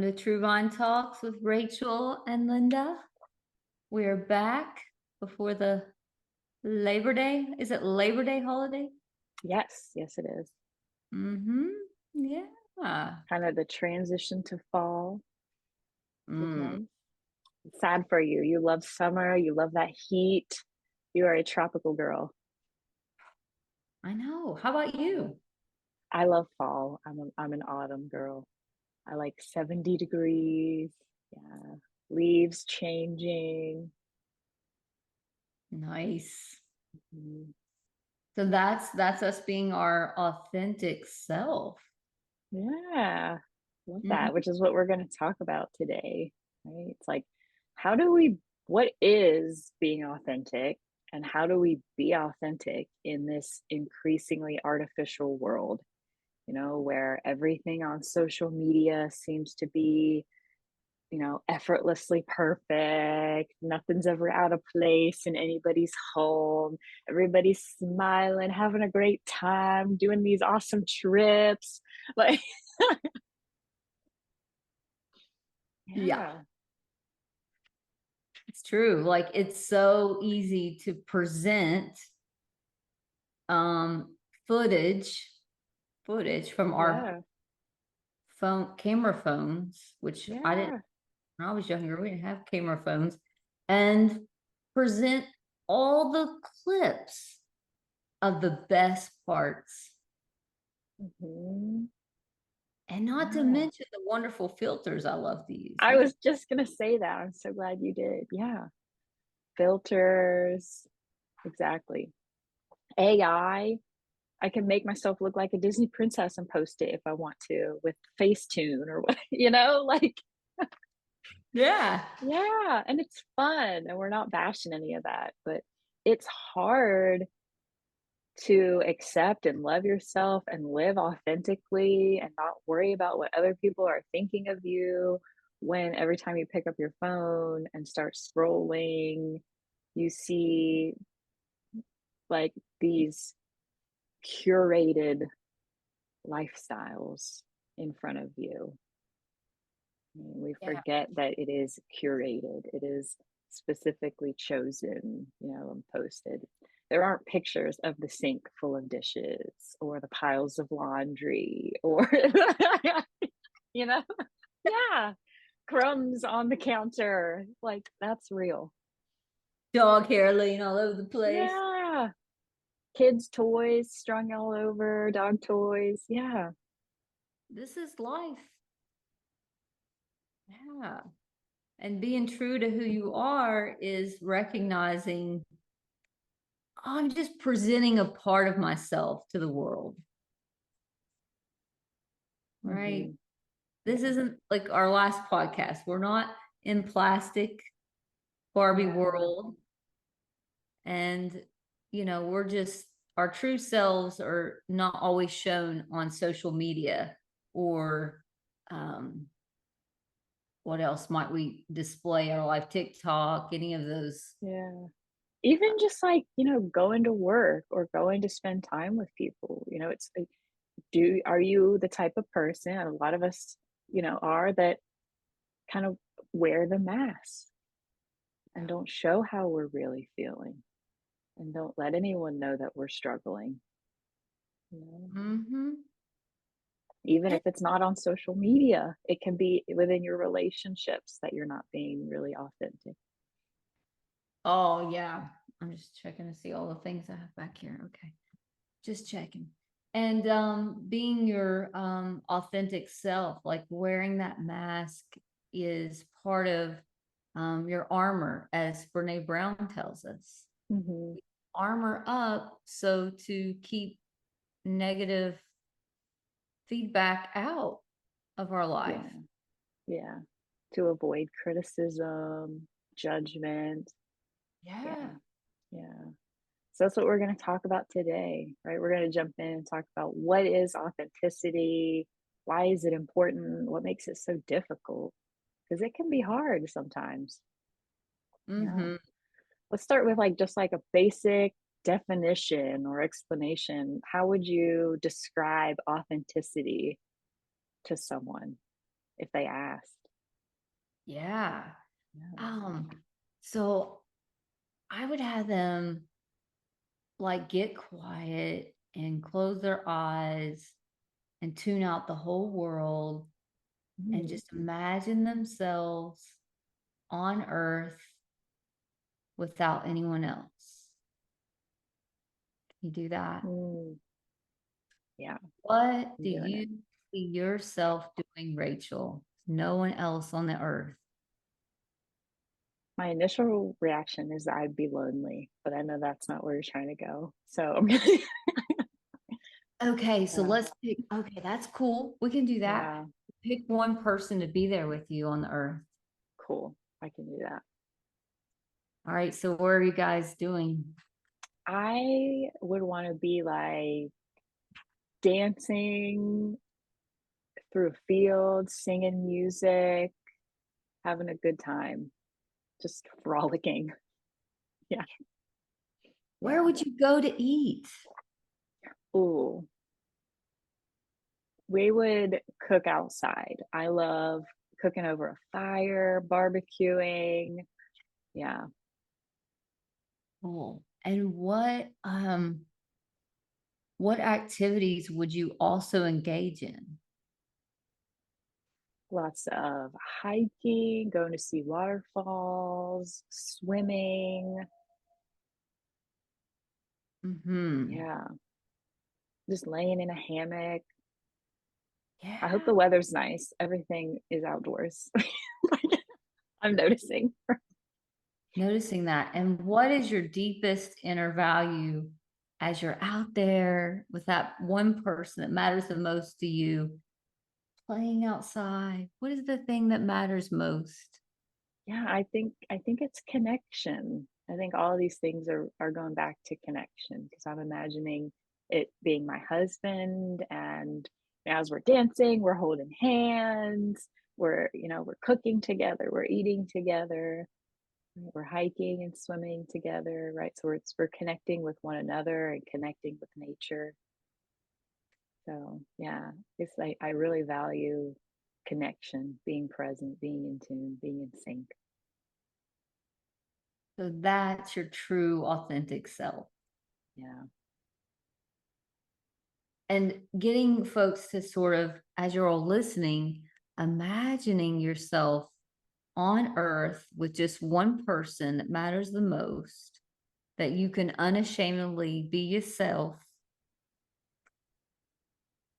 Welcome to True Vine Talks with Rachel and Linda. We're back before the Labor Day. Is it Labor Day holiday? Yes, it is. Yeah. Kind of the transition to fall. Mm, Nice. Sad for you. You love summer. You love that heat. You are a tropical girl. I know. How about you? I love fall. I'm an autumn girl. I like 70 degrees. Yeah. Leaves changing. Nice. Mhm. So that's us being our authentic self. Yeah. Love Mhm. that, which is what we're going to talk about today, right? It's like, what is being authentic, and how do we be authentic in this increasingly artificial world, where everything on social media seems to be, effortlessly perfect. Nothing's ever out of place in anybody's home. Everybody's smiling, having a great time, doing these awesome trips. Like, Yeah, yeah. it's true. Like it's so easy to present um footage from our Yeah. camera phones, which I didn't Yeah. when I was younger, we didn't have camera phones, and present all the clips of the best parts. Mhm. And not to Yeah. mention the wonderful filters I love to use. I You can, was just gonna say that. I'm so glad you did. Yeah. Filters. Exactly. AI. I can make myself look like a Disney princess and post it if I want to with Facetune or what, like, yeah. yeah. And it's fun. And we're not bashing any of that, but it's hard to accept and love yourself and live authentically and not worry about what other people are thinking of you when every time you pick up your phone and start scrolling, you see like these curated lifestyles in front of you. We Yeah. forget that it is curated, it is specifically chosen, and posted. There aren't pictures of the sink full of dishes or the piles of laundry or, you know, yeah, crumbs on the counter. Like, that's real. Dog hair laying all over the place. Yeah. Kids' toys strung all over, dog toys. Yeah. This is life. Yeah. And being true to who you are is recognizing I'm just presenting a part of myself to the world, right? Hmm. This Yeah. isn't like our last podcast. We're not in plastic Barbie Yeah. world. And, we're just, our true selves are not always shown on social media or, um, what else might we display our life? TikTok, any of those. Yeah. Even just like, going to work or going to spend time with people, it's like, are you the type of person, and a lot of us, are, that kind of wear the mask and don't show how we're really feeling and don't let anyone know that we're struggling, you know? Mm-hmm. Even if it's not on social media, it can be within your relationships that you're not being really authentic. Oh, yeah. I'm just checking to see all the things I have back here. Okay. Just checking. And being your authentic self, like wearing that mask is part of your armor, as Brene Brown tells us. Hmm. Armor up so to keep negative feedback out of our life. Yeah. Yeah. To avoid criticism, judgment. Yeah. Yeah. Yeah. So that's what we're going to talk about today, right? We're going to jump in and talk about what is authenticity, why is it important, what makes it so difficult, because it can be hard sometimes. Yeah. Mm-hmm. Let's start with just like a basic definition or explanation. How would you describe authenticity to someone if they asked. Yeah. Yeah. Um, so I would have them like get quiet and close their eyes and tune out the whole world and Mm, just imagine themselves on earth without anyone else. You do that. mm, yeah, What I'm do doing it. you see yourself doing, Rachel? No one else on the earth. My initial reaction is that I'd be lonely, but I know that's not where you're trying to go. So I'm gonna, Okay, so yeah, let's pick. Okay, that's cool. We can do that. yeah, Pick one person to be there with you on the earth. cool. I can do that. All right, so what are you guys doing? I would want to be like dancing through a field, singing music, having a good time, just frolicking. Yeah, Where yeah. would you go to eat? Ooh, we would cook outside. I love cooking over a fire, barbecuing. Yeah, Cool. And what activities would you also engage in? lots of hiking, going to see waterfalls, swimming. Mm-hmm. Yeah, just laying in a hammock. I hope Yeah. the weather's nice. Everything is outdoors. I'm noticing. Noticing that. And what is your deepest inner value as you're out there with that one person that matters the most to you, playing outside? What is the thing that matters most? Yeah, I think it's connection. I think all of these things are going back to connection because I'm imagining it being my husband, and as we're dancing, we're holding hands, we're cooking together, we're eating together, right? We're hiking and swimming together, right? So we're connecting with one another and connecting with nature. So yeah, I really value connection, being present, being in tune, being in sync. So that's your true, authentic self. Yeah. And getting folks to sort of, as you're all listening, imagining yourself on earth with just one person that matters the most, that you can unashamedly be yourself.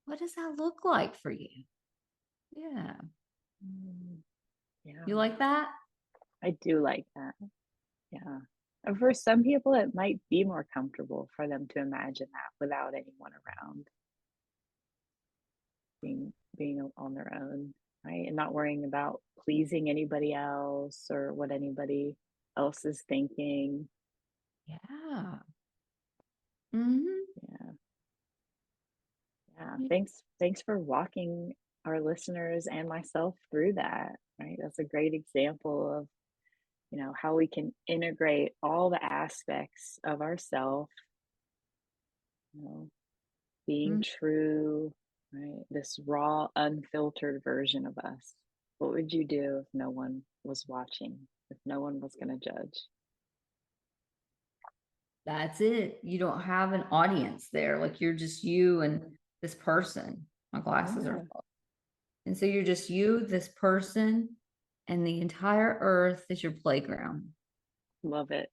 What does that look like for you? Yeah. Mm, yeah, You like that? I do like that. Yeah. And for some people, it might be more comfortable for them to imagine that without anyone around, being on their own, right? And not worrying about pleasing anybody else or what anybody else is thinking. Yeah. Hmm. Yeah. Yeah. Thanks for walking our listeners and myself through that, right? That's a great example of, how we can integrate all the aspects of ourself, you know, being true, right? This raw, unfiltered version of us. What would you do if no one was watching, if no one was going to judge? That's it. You don't have an audience there. Like you're just you and this person. My glasses are Yeah, full. And so you're just you, this person, and the entire earth is your playground. love it.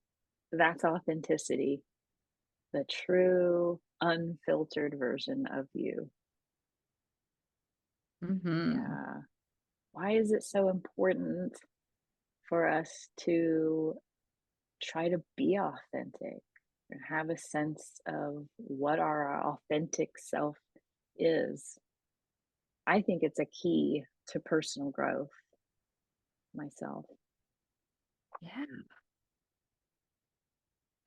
That's authenticity, the true, unfiltered version of you. Hmm. Yeah. Why is it so important for us to try to be authentic and have a sense of what our authentic self is? I think it's a key to personal growth myself. Yeah.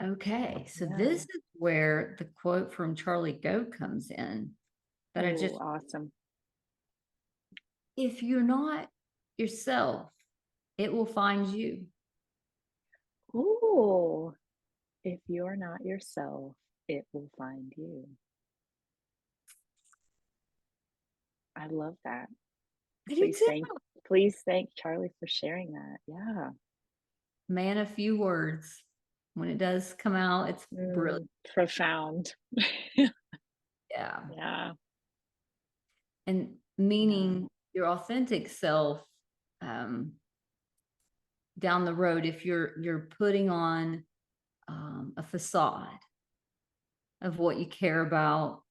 Okay. So this Yeah. is where the quote from Charlie Goat comes in that I Oh, just, awesome. if you're not yourself, it will find you. Oh, if you're not yourself, it will find you. I love that. I do Please too. thank please thank Charlie for sharing that. Yeah. Man, a few words. When it does come out, it's brilliant. Profound. Yeah. Yeah. And Yeah. meaning your authentic self, um, down the road, if you're putting on a facade of what you care about,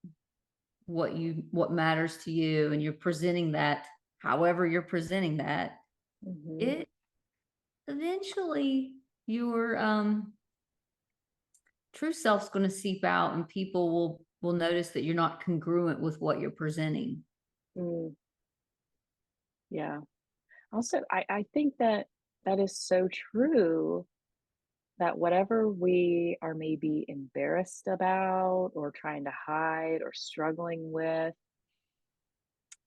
what matters to you, and you're presenting that however you're presenting that, Mhm. it eventually your true self's going to seep out, and people will notice that you're not congruent with what you're presenting. Mm, yeah. Also, I think that that is so true that whatever we are maybe embarrassed about or trying to hide or struggling with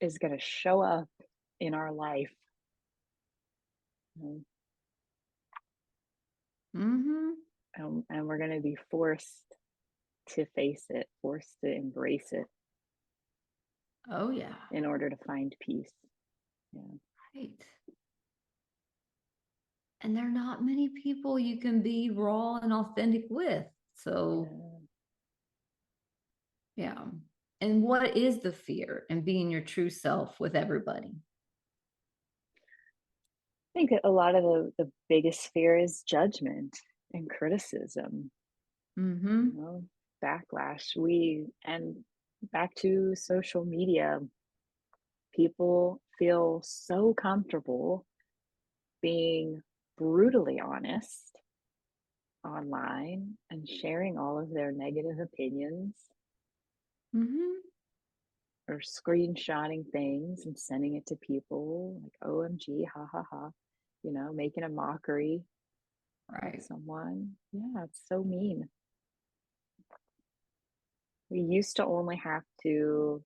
is going to show up in our life. Mm, Hmm. and we're going to be forced to face it, forced to embrace it Oh yeah. in order to find peace. Yeah. Right. And there are not many people you can be raw and authentic with. So, Yeah. yeah. And what is the fear in being your true self with everybody? I think a lot of the biggest fear is judgment and criticism, you Mm-hmm. know, backlash. And back to social media, people feel so comfortable being brutally honest online and sharing all of their negative opinions Mm-hmm. or screenshotting things and sending it to people like OMG, ha ha ha, making a mockery of Right. someone. Yeah, it's so mean. We used to only have to,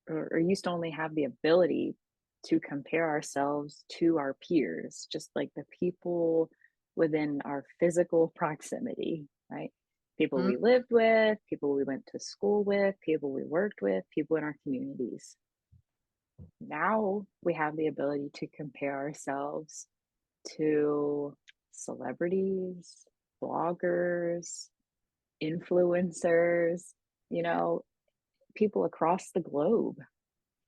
or used to only have the ability to compare ourselves to our peers, just like the people within our physical proximity, right? People Mm, we lived with, people we went to school with, people we worked with, people in our communities. Now we have the ability to compare ourselves to celebrities, bloggers, influencers, you know, people across the globe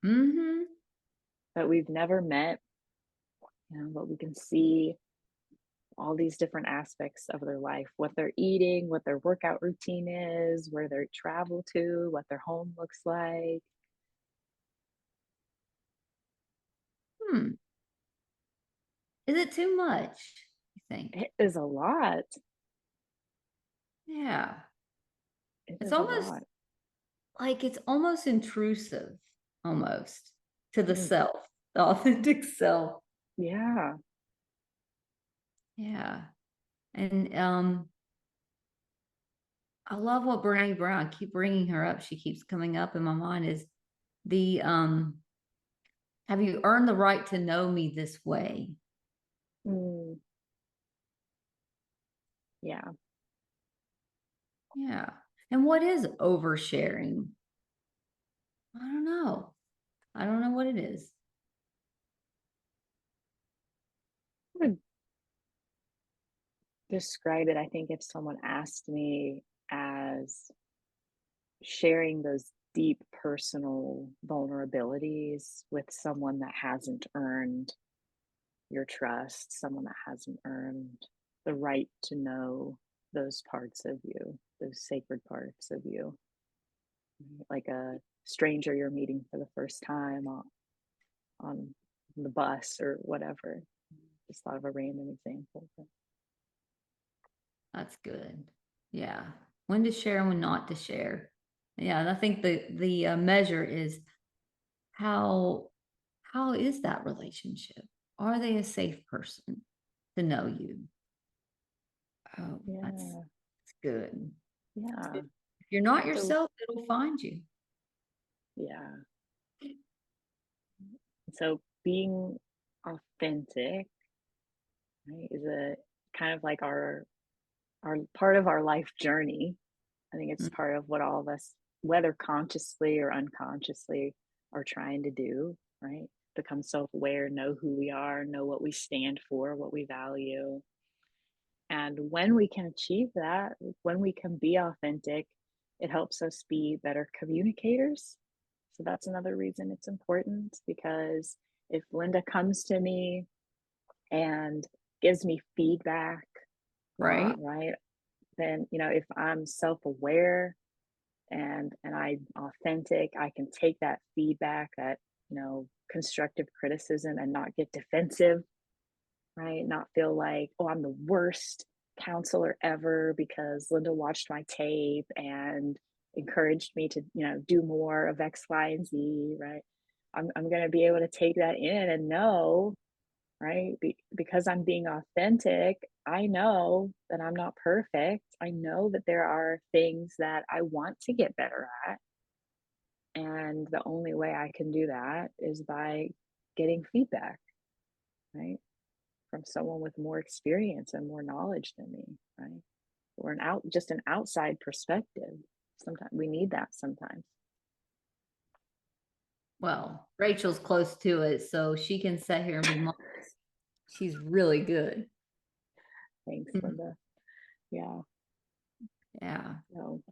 mm-hmm. that we've never met, but we can see all these different aspects of their life, what they're eating, what their workout routine is, where they travel to, what their home looks like. Hmm. Is it too much, you think? It is a lot. Yeah. It It's is a almost lot. like it's almost intrusive, almost to the Mm, self, the authentic self. yeah. Yeah. And I love what Brene Brown, keep bringing her up. She keeps coming up in my mind is the have you earned the right to know me this way? Mm, yeah. Yeah. And what is oversharing? I don't know. I don't know what it is. I would describe it, I think, if someone asked me as sharing those deep personal vulnerabilities with someone that hasn't earned your trust, someone that hasn't earned the right to know those parts of you, those sacred parts of you, like a stranger you're meeting for the first time on the bus or whatever. Just thought of a random example. But That's good. Yeah. When to share and when not to share. Yeah. And I think the measure is how how is that relationship? Are they a safe person to know you? Oh, yeah, that's good. That's yeah. good. If you're not So, yourself, it'll find you. yeah. So being authentic, right, is a kind of like our part of our life journey. I think it's Mm, part of what all of us, whether consciously or unconsciously, are trying to do. right? Become self aware, know who we are, know what we stand for, what we value. And when we can achieve that, when we can be authentic, it helps us be better communicators. So that's another reason it's important because if Linda comes to me and gives me feedback, Right. right, then if I'm self-aware and I'm authentic, I can take that feedback, that constructive criticism, and not get defensive, right? Not feel like, oh, I'm the worst counselor ever because Linda watched my tape and encouraged me to, do more of X, Y, and Z, right? I'm going to be able to take that in and know, right? Because I'm being authentic, I know that I'm not perfect. I know that there are things that I want to get better at. And the only way I can do that is by getting feedback, right? From someone with more experience and more knowledge than me, right? Or just an outside perspective. Sometimes we need that sometimes. Well, Rachel's close to it, so she can sit here and be modest. She's really good. Thanks, Mhm. Linda. Yeah. Yeah. So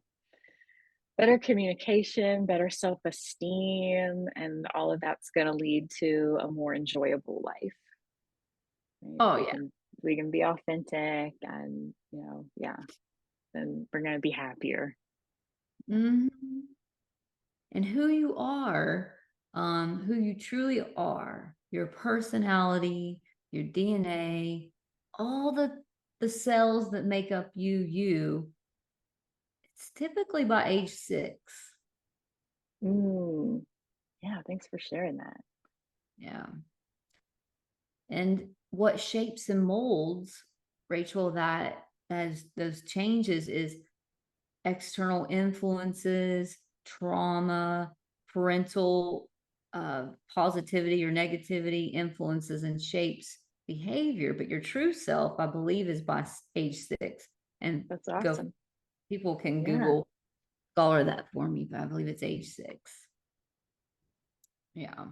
better communication, better self-esteem, and all of that's going to lead to a more enjoyable life. Right? If Oh, we yeah. can be authentic and yeah, then we're going to be happier. Yeah. Mhm. And who you truly are, your personality, your DNA, all the cells that make up you, it's typically by age 6. Mm, yeah, thanks for sharing that. Yeah. And what shapes and molds, Rachel, that as those changes is external influences, trauma, parental positivity or negativity influences and shapes behavior. But your true self, I believe, is by age 6. And That's go, awesome. people can Yeah, Google scholar that for me, but I believe it's age 6. Yeah.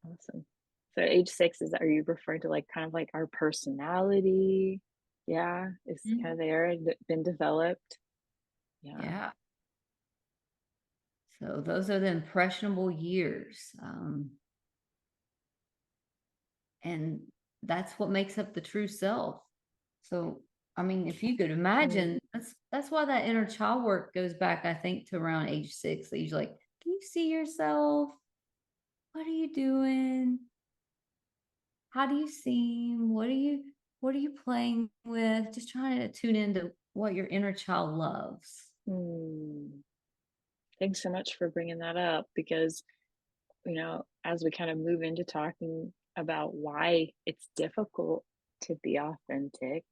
awesome. So age 6 are you referring to like kind of like our personality? Yeah, is kind of Mhm. there and been developed. Yeah. Yeah. So those are the impressionable years. And that's what makes up the true self. So, I mean, if you could Mm, imagine, that's why that inner child work goes back, I think, to around age 6. That you're like, can you see yourself? What are you doing? How do you seem? What are you playing with? Just trying to tune into what your inner child loves. mm. Thanks so much for bringing that up because, as we kind of move into talking about why it's difficult to be authentic,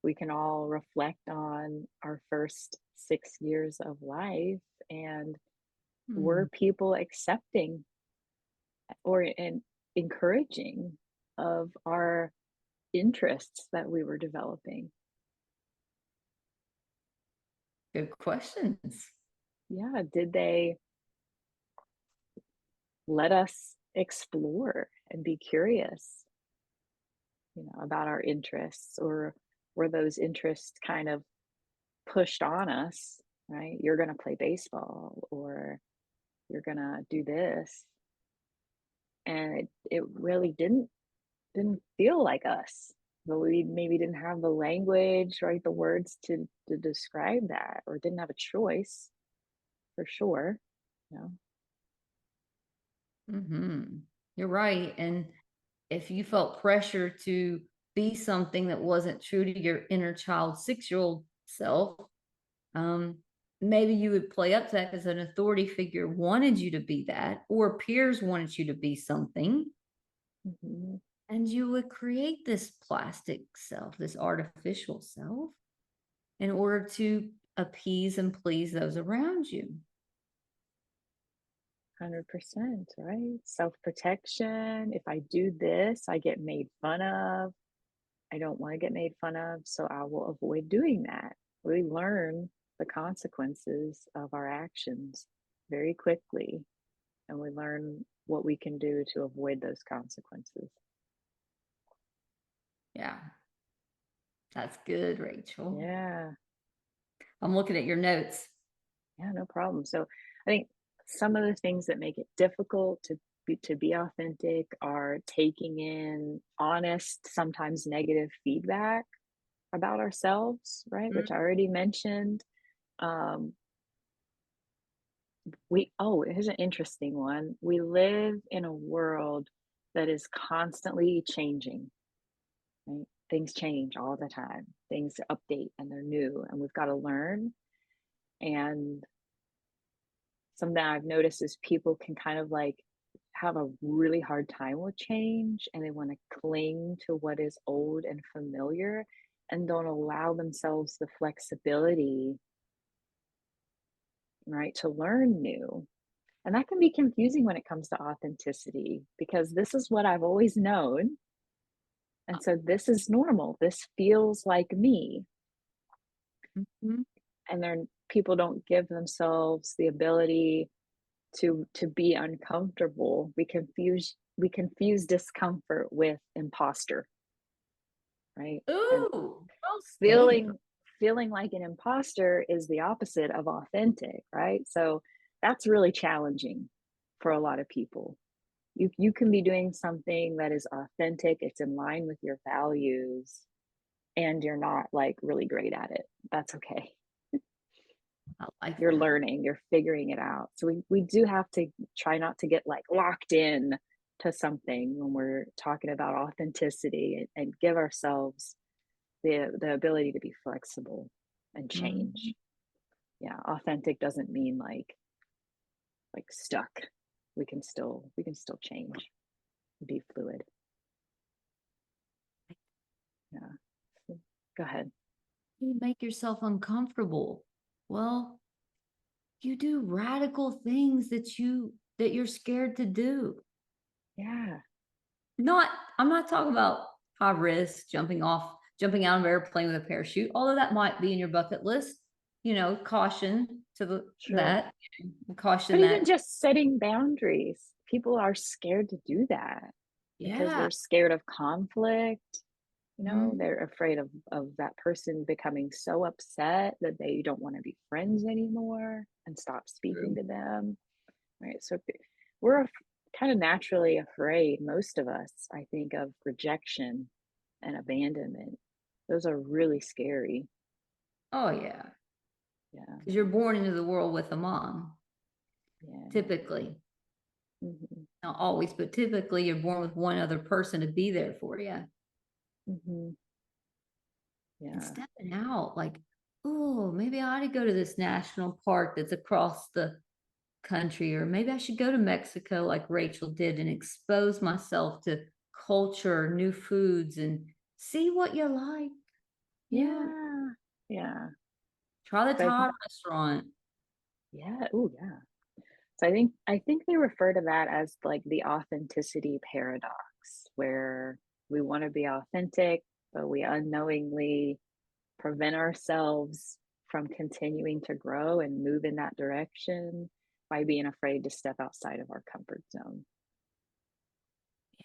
we can all reflect on our first 6 years of life, and Hmm, were people accepting or and encouraging of our interests that we were developing? good questions. Yeah, did they let us explore and be curious, about our interests, or were those interests kind of pushed on us, right? You're going to play baseball or you're going to do this. And it really didn't feel like us. But we maybe didn't have the language, right? The words to describe that, or didn't have a choice for sure. You know? Hmm. You're right. And if you felt pressure to be something that wasn't true to your inner child 6-year-old self, um, maybe you would play up to that because an authority figure wanted you to be that, or peers wanted you to be something, Mhm. and you would create this plastic self, this artificial self, in order to appease and please those around you. 100%, right? Self-protection. If I do this, I get made fun of. I don't want to get made fun of, so I will avoid doing that. We learn the consequences of our actions very quickly. and we learn what we can do to avoid those consequences. Yeah, that's good, Rachel. Yeah. I'm looking at your notes. Yeah, no problem. So I think some of the things that make it difficult to be authentic are taking in honest, sometimes negative feedback about ourselves, right? Mhm. Which I already mentioned. Um, we oh, here's an interesting one. We live in a world that is constantly changing, right? Things change all the time. Things update and they're new, and we've got to learn. And something I've noticed is people can kind of like have a really hard time with change and they want to cling to what is old and familiar and don't allow themselves the flexibility, right, to learn new. And that can be confusing when it comes to authenticity because this is what I've always known. And so this is normal. This feels like me. Mhm. And then people don't give themselves the ability to be uncomfortable. We confuse discomfort with imposter, right? And Ooh, well stated. feeling like an imposter is the opposite of authentic, right? So that's really challenging for a lot of people. You can be doing something that is authentic, it's in line with your values, and you're not like really great at it. That's okay. I like You're that. learning, you're figuring it out. So we do have to try not to get like locked in to something when we're talking about authenticity and give ourselves the ability to be flexible and Mhm. change. Yeah, authentic doesn't mean like stuck. We can still change, be fluid. Yeah. So, go ahead. You make yourself uncomfortable. Well, you do radical things that you're scared to do. Yeah. Not, I'm not talking about high risk, jumping out of an airplane with a parachute, although that might be in your bucket list. Caution to Sure. caution But even that, just setting boundaries, people are scared to do that because yeah. they're scared of conflict. Mhm. They're afraid of that person becoming so upset that they don't want to be friends anymore and stop speaking True. to them. Right. So we're kind of naturally afraid, most of us, I think, of rejection and abandonment. Those are really scary. Oh yeah. Yeah. Because you're born into the world with a mom, Yeah. typically. Hmm. Not always, but typically you're born with one other person to be there for you. Hmm. And Yeah. stepping out, like, oh, maybe I ought to go to this national park that's across the country, or maybe I should go to Mexico like Rachel did and expose myself to culture, new foods, and see what you like. Yeah. Yeah. Yeah. Try the So I Thai restaurant. yeah. Oh, yeah. So I think they refer to that as like the authenticity paradox, where we want to be authentic, but we unknowingly prevent ourselves from continuing to grow and move in that direction by being afraid to step outside of our comfort zone.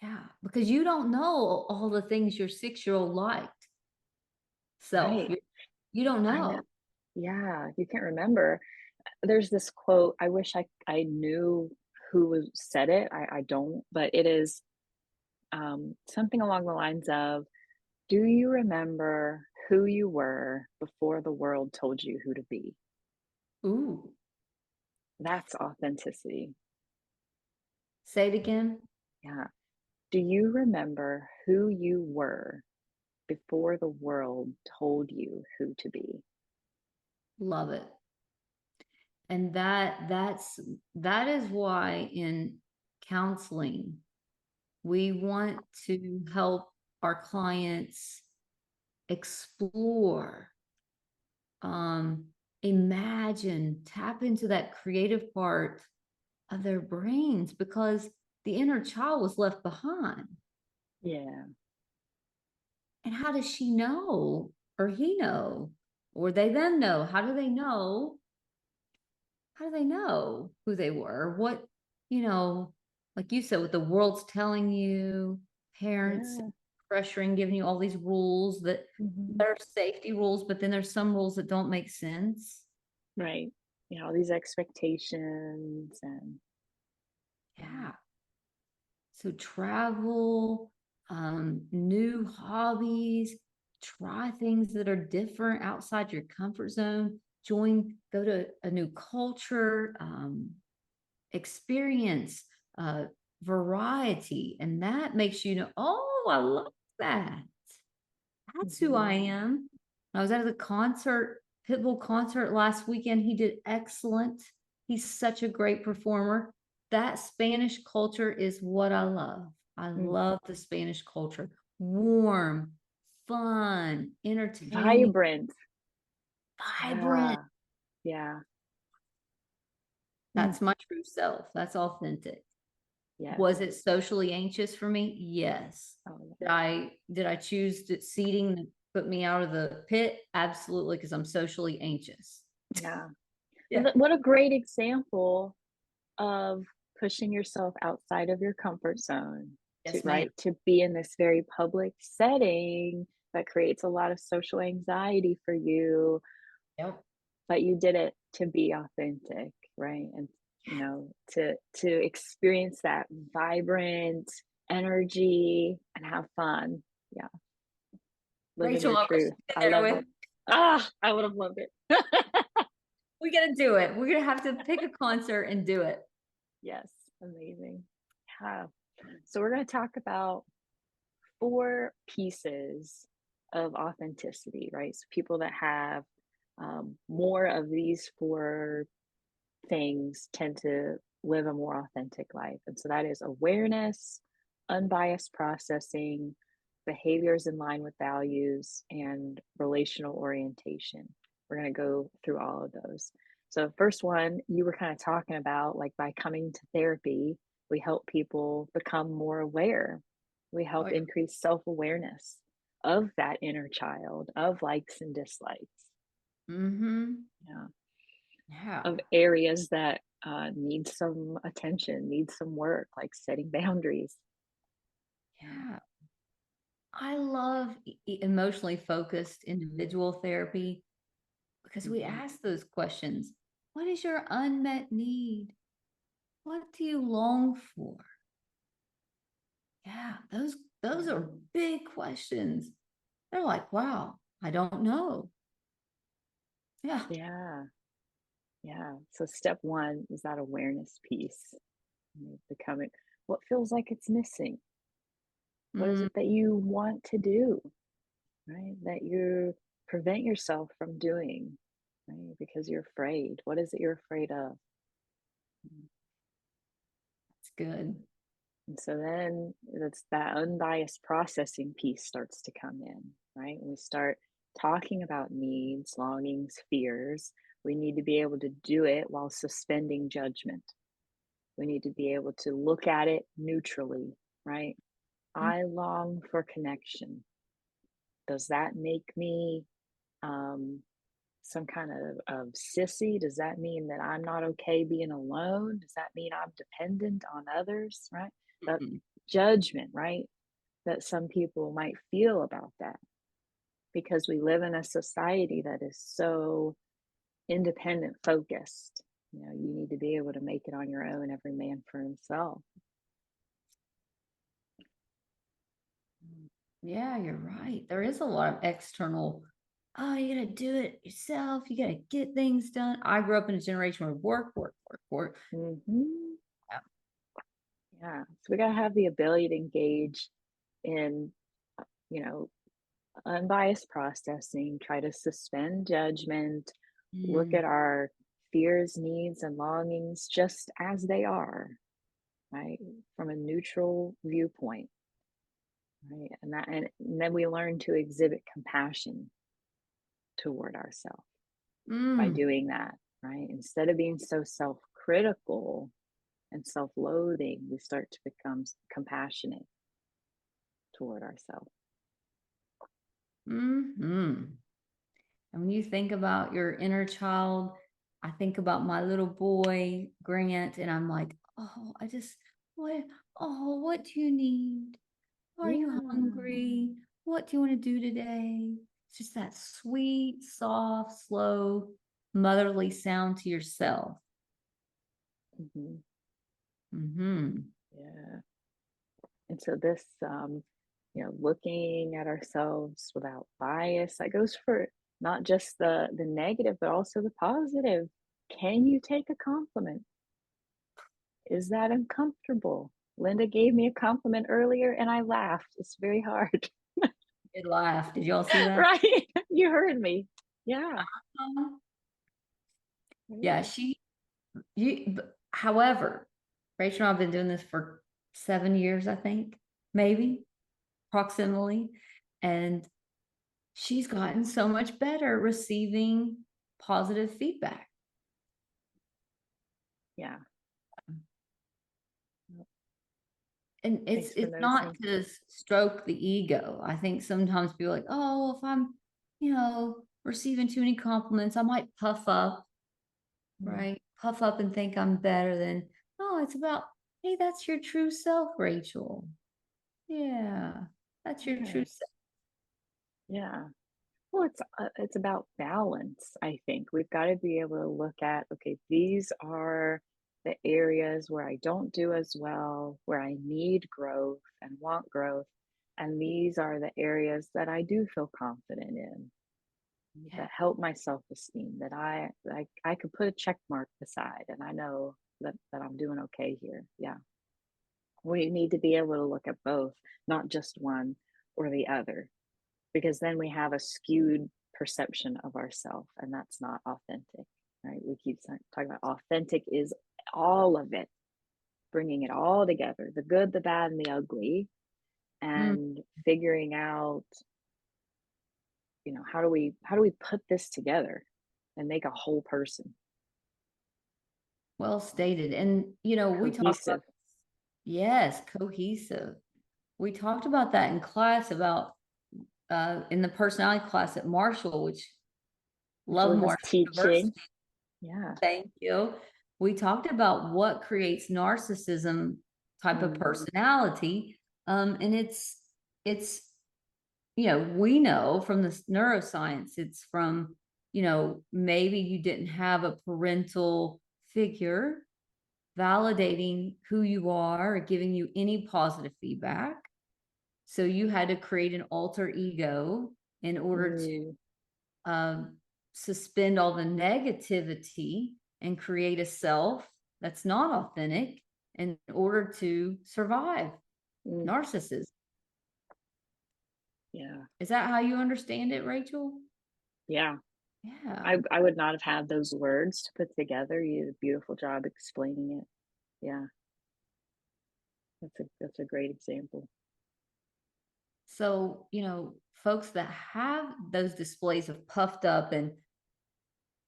Yeah. Because you don't know all the things your 6-year-old liked self. Right. You don't I know. know. Yeah, you can't remember. There's this quote. I wish I knew said it. I don't, but it is something along the lines of, "Do you remember who you were before the world told you who to be?" Ooh. That's authenticity. Say it again. Yeah. Do you remember who you were before the world told you who to be? Love it. And that is why in counseling we want to help our clients explore, um, imagine, tap into that creative part of their brains because the inner child was left behind. Yeah. And how does she know or he know or they then know? How do they know? How do they know who they were? What? you know, like you said, what the world's telling you, parents Yeah. pressuring, giving you all these rules Mhm. that are safety rules, but then there's some rules that don't make sense. Right. You know, all these expectations and yeah. Yeah. So travel, new hobbies, try things that are different outside your comfort zone, go to a new culture, experience variety. And that makes you know, oh, I love that. That's who I Mhm. am. I was at the concert, Pitbull concert last weekend. He did excellent. He's such a great performer. That Spanish culture is what I love. I Mm. love the Spanish culture. Warm, fun, entertaining, Vibrant. vibrant. Yeah. Yeah. Mm. That's my true self. That's authentic. Yes. Was it socially anxious for me? Yes. Oh, Did I choose seating that put me out of the pit? Absolutely, because I'm socially anxious. yeah. Yeah. What a great example of pushing yourself outside of your comfort zone to Yes, ma'am. right to be in this very public setting that creates a lot of social anxiety for you, Yep. but you did it to be authentic, right? And you know, to experience that vibrant energy and have fun. Yeah, living Rachel, your I wish truth. you'd been I there love with it. Ah, I would have loved it. we gotta do it. We're gonna have to pick a concert and do it. Yes, amazing. Yeah. So we're going to talk about four pieces of authenticity, right? So people that have more of these four things tend to live a more authentic life. And so that is awareness, unbiased processing, behaviors in line with values, and relational orientation. We're going to go through all of those. So, first one, you were kind of talking about like by coming to therapy, we help people become more aware. We Oh, help yeah. increase self awareness of that inner child, of likes and dislikes. Mm-hmm. Yeah, Yeah. of areas that need some attention, need some work, like setting boundaries. Yeah. Yeah. I love emotionally focused individual therapy because we Mhm. ask those questions. What is your unmet need? What do you long for? Yeah, those Yeah. are big questions. They're like, wow, I don't know. Yeah. Yeah. Yeah. So step one is that awareness piece. Becoming what feels like it's missing. What is Mm, it that you want to do, right? That you prevent yourself from doing, right? Because you're afraid. What is it you're afraid of? Mm. that's good. And so then that's that unbiased processing piece starts to come in, right? When we start talking about needs, longings, fears, we need to be able to do it while suspending judgment. We need to be able to look at it neutrally, right? Mm, I long for connection. Does that make me um, some kind of sissy? Does that mean that I'm not okay being alone? Does that mean I'm dependent on others, right? That mm, judgment, right? That some people might feel about that because we live in a society that is so independent focused. You know, you need to be able to make it on your own, every man for himself. yeah, you're right. There is a lot of external, oh, you gotta do it yourself. You gotta get things done. I grew up in a generation where work, work, work, work. Hmm. Yeah. Yeah. So we got to have the ability to engage in, you know, unbiased processing, try to suspend judgment, look Mm, at our fears, needs, and longings just as they are, right? From a neutral viewpoint, right? And then we learn to exhibit compassion toward ourselves by mm, doing that, right? Instead of being so self-critical and self-loathing, we start to become compassionate toward ourselves. mm. And when you think about your inner child, I think about my little boy, Grant, and I'm like, oh, what, oh, what do you need? Are you Yeah. hungry? What do you want to do today? It's just that sweet, soft, slow, motherly sound to yourself. Mhm. Hmm. Yeah. And so this, looking at ourselves without bias, that goes for not just the negative, but also the positive. Can you take a compliment? Is that uncomfortable? Linda gave me a compliment earlier and I laughed. It's very hard. It laughed. Did y'all see that? Right? You heard me. Yeah. Yeah, Right. however, Rachel and I have been doing this for 7 years, I think, maybe approximately. And she's gotten so much better at receiving positive feedback. Yeah. Well, And it's thanks for it's not noticing. to stroke the ego. I think sometimes people are like, oh, if I'm, receiving too many compliments, I might puff up, Mm, right? Puff up and think I'm better than, oh, it's about, hey, that's your true self, Rachel. Yeah, that's your true yes. self. Yeah. Well, it's about balance, I think. We've gotta be able to look at, okay, these are the areas where I don't do as well, where I need growth and want growth, and these are the areas that I do feel confident in, Yeah. that help my self-esteem, that I could put a check mark beside, and I know that I'm doing okay here. Yeah. We need to be able to look at both, not just one or the other, because then we have a skewed perception of ourselves, and that's not authentic, right? We keep talking about authentic is all of it, bringing it all together, the good, the bad, and the ugly, Mm, and figuring out, how do we put this together and make a whole person well stated. And, we talked about, cohesive. yes, cohesive. We talked about that in class about in the personality class at Marshall, which love Julie was Marshall teaching. University. Yeah. Thank you. We talked about what creates narcissism type of Mm, personality. And it's, we know from the neuroscience, it's from, maybe you didn't have a parental figure validating who you are or giving you any positive feedback. So you had to create an alter ego in order to mm, um, suspend all the negativity and create a self that's not authentic in order to survive mm, narcissism. yeah. Is that how you understand it, Rachel? Yeah. Yeah. I would not have had those words to put together. You did a beautiful job explaining it. Yeah, that's a great example. So, folks that have those displays of puffed up and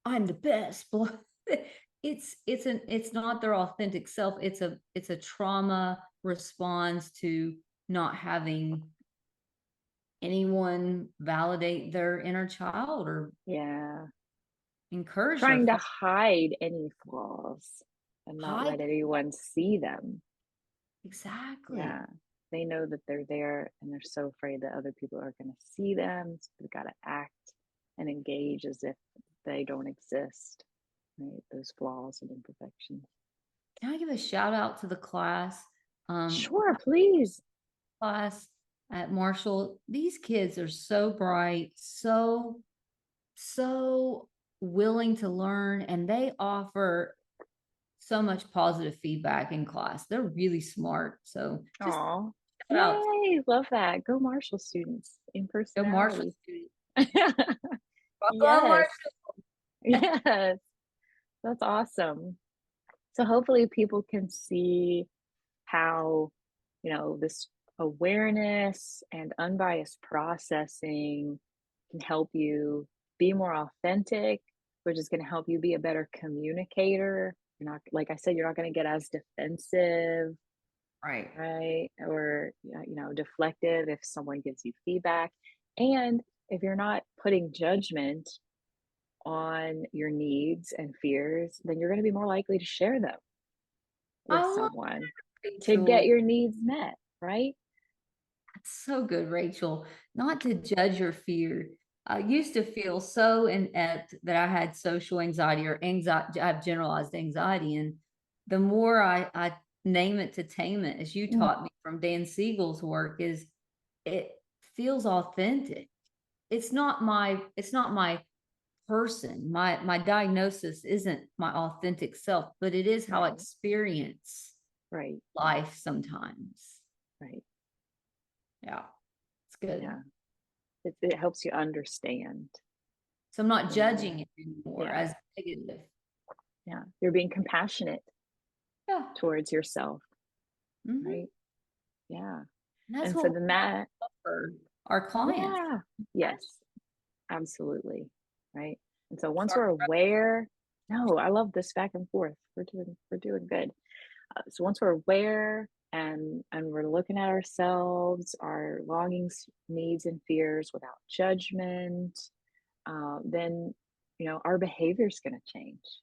I'm the best, it's not their authentic self. It's a trauma response to not having anyone validate their inner child or Yeah, encourage their trying to flaws. hide any flaws and not Hide let anyone see them. exactly. Yeah, they know that they're there and they're so afraid that other people are going to see them. So they've got to act and engage as if they don't exist, right? Those flaws and imperfections. Can I give a shout out to the Sure, please. class at Marshall? These kids are so bright, so willing to learn, and they offer so much positive feedback in class. They're really smart. So just Aw. shout out Yay, love that. Go Marshall students in to Marshall personality. students. Welcome, Yes, Marshall. yes, that's awesome. So hopefully people can see how, this awareness and unbiased processing can help you be more authentic, which is going to help you be a better communicator. You're not, like I said, you're not going to get as defensive, Right. right? Or, deflective if someone gives you feedback. And if you're not putting judgment on your needs and fears, then you're going to be more likely to share them I with love someone to get Rachel. your needs met, right? That's so good, Rachel. Not to judge your fear. I used to feel so inept that I had social anxiety or anxiety. I have generalized anxiety. And the more I name it to tame it, as you Mm, taught me from Dan Siegel's work, is it feels authentic. It's not my person. My diagnosis isn't my authentic self, but it is how I right, experience right, life sometimes. right. Yeah, it's good. Yeah. It helps you understand. So I'm not Yeah. judging it anymore Yeah. as negative. Yeah. You're being compassionate Yeah. towards yourself, Hmm. right? Yeah. And that's And what so we then want that, to offer our clients. yeah. Yes, absolutely. Right. And so once Sorry. we're aware, no, I love this back and forth. We're doing good. So once we're aware and we're looking at ourselves, our longings, needs, and fears without judgment, then our behavior is going to change.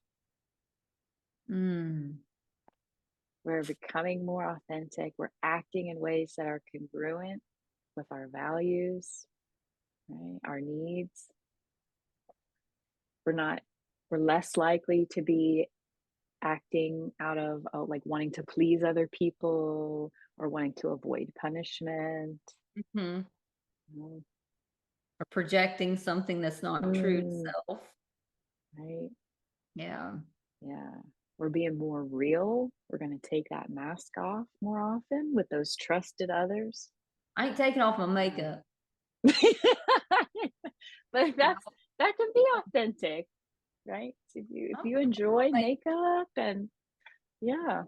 Mm. We're becoming more authentic. We're acting in ways that are congruent with our values, right? Our needs. We're not. We're less likely to be acting out of like wanting to please other people or wanting to avoid punishment. Hmm. Mm, Or projecting something that's not true to mm, self. right? Yeah. Yeah. We're being more real. We're going to take that mask off more often with those trusted others. I ain't taking off my Yeah. makeup. But No, that can be authentic, right? If you enjoy makeup and yeah,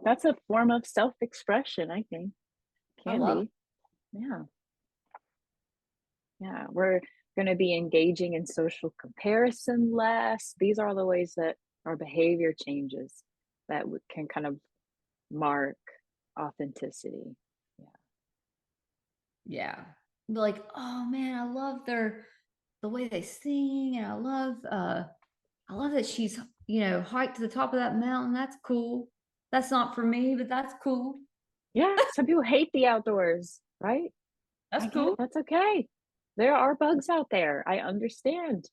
that's a form of self-expression, I think. I Can love it. be. Yeah. Yeah. We're going to be engaging in social comparison less. These are the ways that our behavior changes that can kind of mark authenticity. Yeah. Yeah. Be like, oh man, I love the way they sing, and I love that she's, hiked to the top of that mountain. That's cool. That's not for me, but that's cool. Yeah. Some people hate the outdoors, right? That's I get cool. that's okay. There are bugs out there. I understand.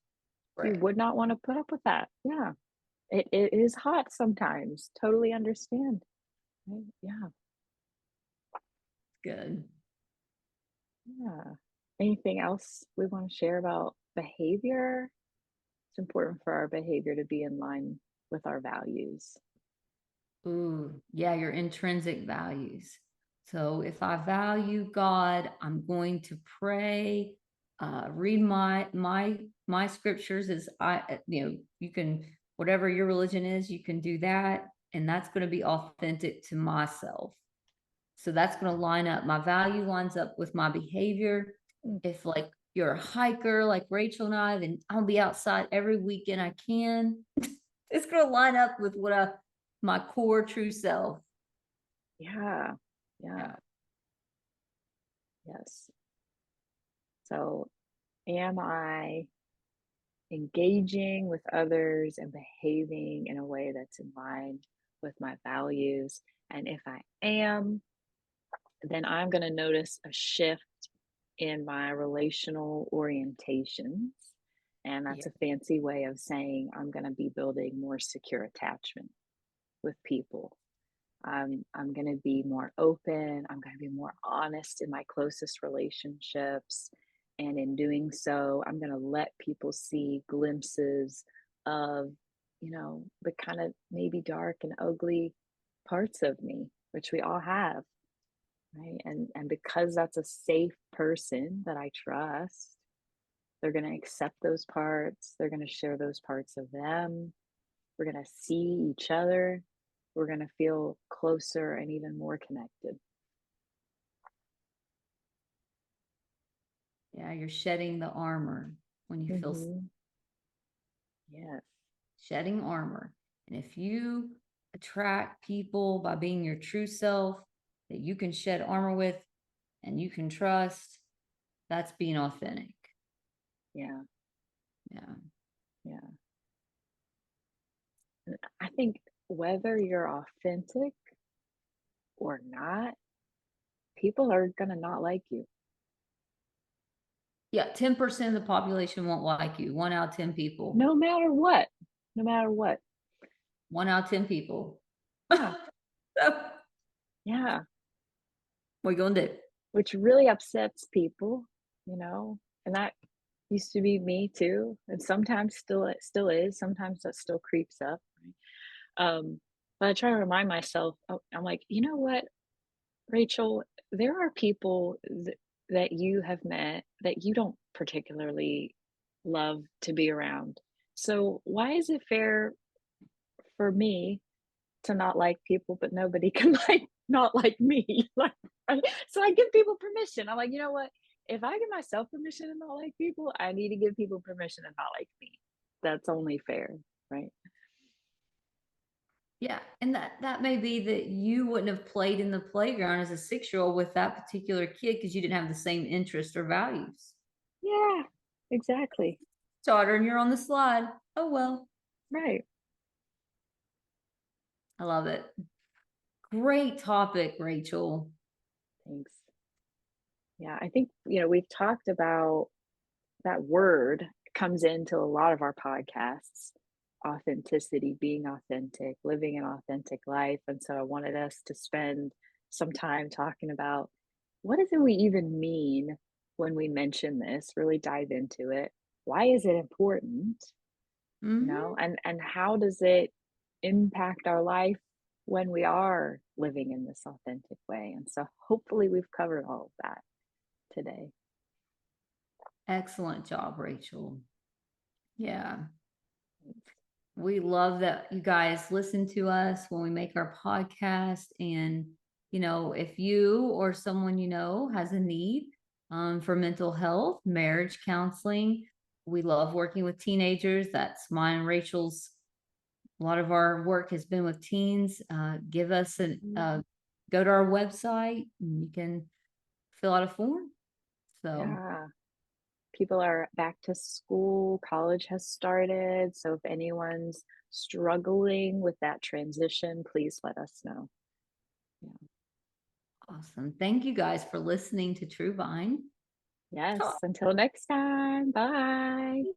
You Right. would not want to put up with that. Yeah. It is hot sometimes. Totally understand. Right? Yeah. Good. Yeah. Anything else we want to share about behavior? It's important for our behavior to be in line with our values. Ooh, yeah, your intrinsic values. So if I value God, I'm going to pray, read my scriptures as you can, whatever your religion is, you can do that, and that's going to be authentic to myself. So that's going to line up. My value lines up with my behavior. Mm, If like you're a hiker like Rachel and I, then I'll be outside every weekend I can. It's going to line up with my core true self. yeah. Yeah. Yeah. Yes. So am I engaging with others and behaving in a way that's in line with my values? And if I am, then I'm going to notice a shift in my relational orientations. And Yeah. that's a fancy way of saying I'm going to be building more secure attachment with people. I'm going to be more open. I'm going to be more honest in my closest relationships. And in doing so, I'm going to let people see glimpses of, the kind of maybe dark and ugly parts of me, which we all have, right? And because that's a safe person that I trust, they're going to accept those parts. They're going to share those parts of them. We're going to see each other. We're going to feel closer and even more connected. Yeah. You're shedding the armor when you feel Hmm. Yes. shedding armor. And if you attract people by being your true self that you can shed armor with and you can trust, that's being authentic. Yeah. Yeah. Yeah. And I think whether you're authentic or not, people are gonna not like you. Yeah, 10% of the population won't like you. 1 out of 10 people. No matter what. No matter what. 1 out of 10 people. Yeah. So, Yeah. what you gonna do? Which really upsets people, you know? And that used to be me too. And sometimes still it still is. Sometimes that still creeps up. Right? But I try to remind myself, I'm like, you know what, Rachel, there are people that you have met that you don't particularly love to be around. So why is it fair for me to not like people, but nobody can not like me? Like, right? So I give people permission. I'm like, you know what? If I give myself permission to not like people, I need to give people permission to not like me. That's only fair, right? Yeah, and that may be that you wouldn't have played in the playground as a 6-year-old with that particular kid because you didn't have the same interests or values. Yeah, exactly. Daughter, and you're on the slide. Oh, well. Right. I love it. Great topic, Rachel. Thanks. Yeah, I think, we've talked about that word comes into a lot of our podcasts, authenticity, being authentic, living an authentic life. And so I wanted us to spend some time talking about what does it we even mean when we mention this, really dive into it. Why is it important? Mhm. And how does it impact our life when we are living in this authentic way? And so hopefully we've covered all of that today. Excellent job, Rachel. Yeah. We love that you guys listen to us when we make our podcast. And, if you or someone you know has a need for mental health, marriage counseling, we love working with teenagers. That's mine and Rachel's. A lot of our work has been with teens. Give us go to our website and you can fill out a form. So, Yeah. People are back to school, college has started. So if anyone's struggling with that transition, please let us know. Yeah. awesome. Thank you guys for listening to True Vine. Yes. Talk. Until next time. Bye.